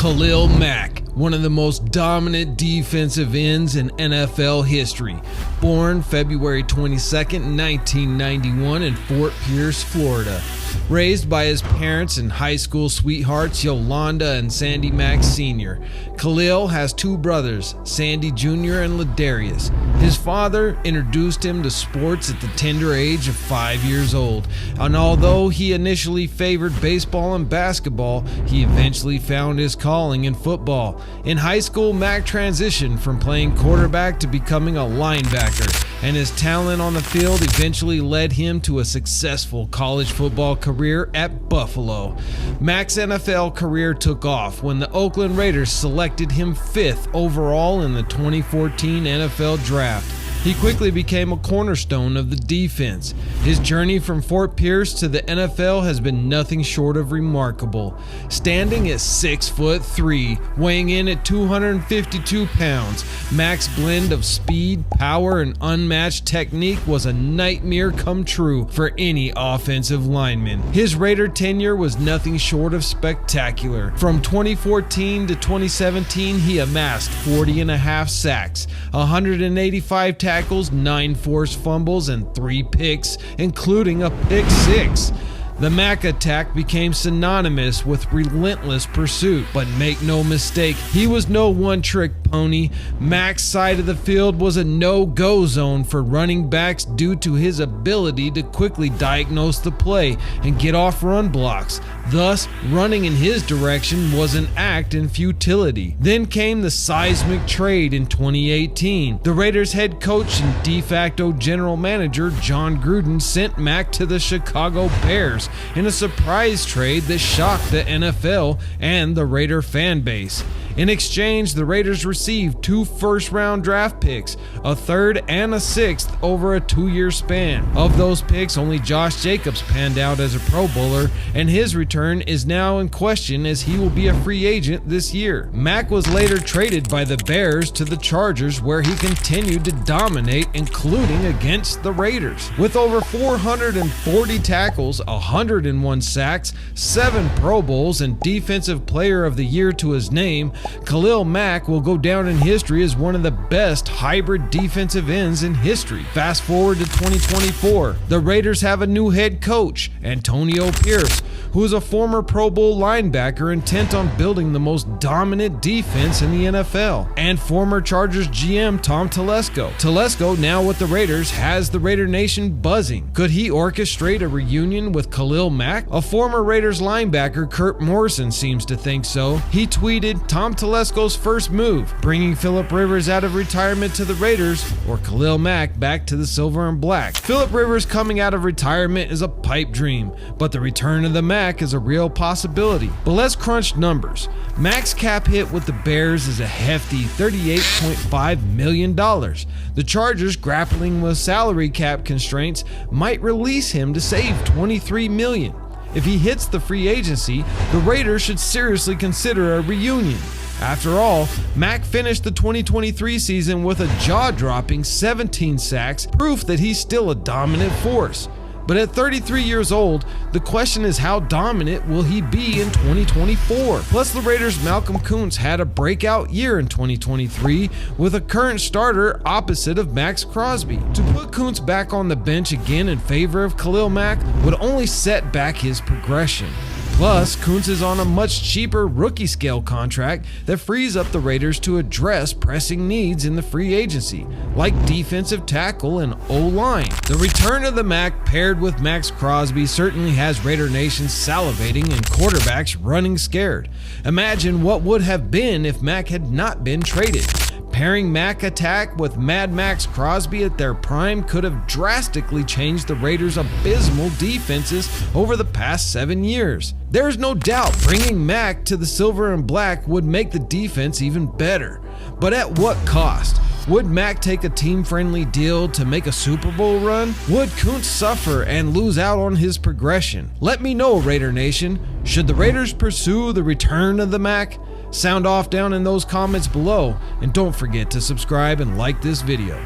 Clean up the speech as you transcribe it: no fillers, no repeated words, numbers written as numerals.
Khalil Mack, one of the most dominant defensive ends in NFL history. Born February 22nd, 1991 in Fort Pierce, Florida. Raised by his parents and high school sweethearts Yolanda and Sandy Mack Sr., Khalil has two brothers, Sandy Jr. and Ladarius. His father introduced him to sports at the tender age of 5 years old, and although he initially favored baseball and basketball, he eventually found his calling in football. In high school, Mack transitioned from playing quarterback to becoming a linebacker, and his talent on the field eventually led him to a successful college football career at Buffalo. Mack's NFL career took off when the Oakland Raiders selected him 5th overall in the 2014 NFL Draft. He quickly became a cornerstone of the defense. His journey from Fort Pierce to the NFL has been nothing short of remarkable. Standing at 6'3", weighing in at 252 pounds, Mack's blend of speed, power, and unmatched technique was a nightmare come true for any offensive lineman. His Raider tenure was nothing short of spectacular. From 2014 to 2017, he amassed 40.5 sacks, 185 tackles, 9 forced fumbles, and 3 picks, including a pick 6. The Mack attack became synonymous with relentless pursuit, but make no mistake, he was no one-trick pony. Mack's side of the field was a no-go zone for running backs due to his ability to quickly diagnose the play and get off run blocks. Thus, running in his direction was an act in futility. Then came the seismic trade in 2018. The Raiders head coach and de facto general manager John Gruden sent Mack to the Chicago Bears in a surprise trade that shocked the NFL and the Raider fan base. In exchange, the Raiders received 2 first-round draft picks, a 3rd and a 6th over a 2-year span. Of those picks, only Josh Jacobs panned out as a Pro Bowler, and his return is now in question as he will be a free agent this year. Mack was later traded by the Bears to the Chargers, where he continued to dominate, including against the Raiders. With over 440 tackles, 101 sacks, 7 Pro Bowls, and Defensive Player of the Year to his name, Khalil Mack will go down in history as one of the best hybrid defensive ends in history. Fast forward to 2024, the Raiders have a new head coach, Antonio Pierce, who is a former Pro Bowl linebacker intent on building the most dominant defense in the NFL, and former Chargers GM Tom Telesco. Telesco, now with the Raiders, has the Raider Nation buzzing. Could he orchestrate a reunion with Khalil Mack? A former Raiders linebacker, Kurt Morrison, seems to think so. He tweeted, "Tom Telesco's first move, bringing Philip Rivers out of retirement to the Raiders, or Khalil Mack back to the silver and black." Philip Rivers coming out of retirement is a pipe dream, but the return of the Mack is a real possibility. But let's crunch numbers. Mack's cap hit with the Bears is a hefty $38.5 million. The Chargers, grappling with salary cap constraints, might release him to save $23 million. If he hits the free agency, the Raiders should seriously consider a reunion. After all, Mack finished the 2023 season with a jaw-dropping 17 sacks, proof that he's still a dominant force. But at 33 years old, the question is how dominant will he be in 2024? Plus, the Raiders' Malcolm Koonce had a breakout year in 2023 with a current starter opposite of Max Crosby. To put Koonce back on the bench again in favor of Khalil Mack would only set back his progression. Plus, Koonce is on a much cheaper rookie scale contract that frees up the Raiders to address pressing needs in the free agency, like defensive tackle and O-line. The return of the Mack paired with Max Crosby certainly has Raider Nation salivating and quarterbacks running scared. Imagine what would have been if Mack had not been traded. Pairing Mack attack with Mad Max Crosby at their prime could have drastically changed the Raiders' abysmal defenses over the past 7 years. There's no doubt bringing Mack to the silver and black would make the defense even better. But at what cost? Would Mack take a team-friendly deal to make a Super Bowl run? Would Koonce suffer and lose out on his progression? Let me know, Raider Nation. Should the Raiders pursue the return of the Mack? Sound off down in those comments below, and don't forget to subscribe and like this video.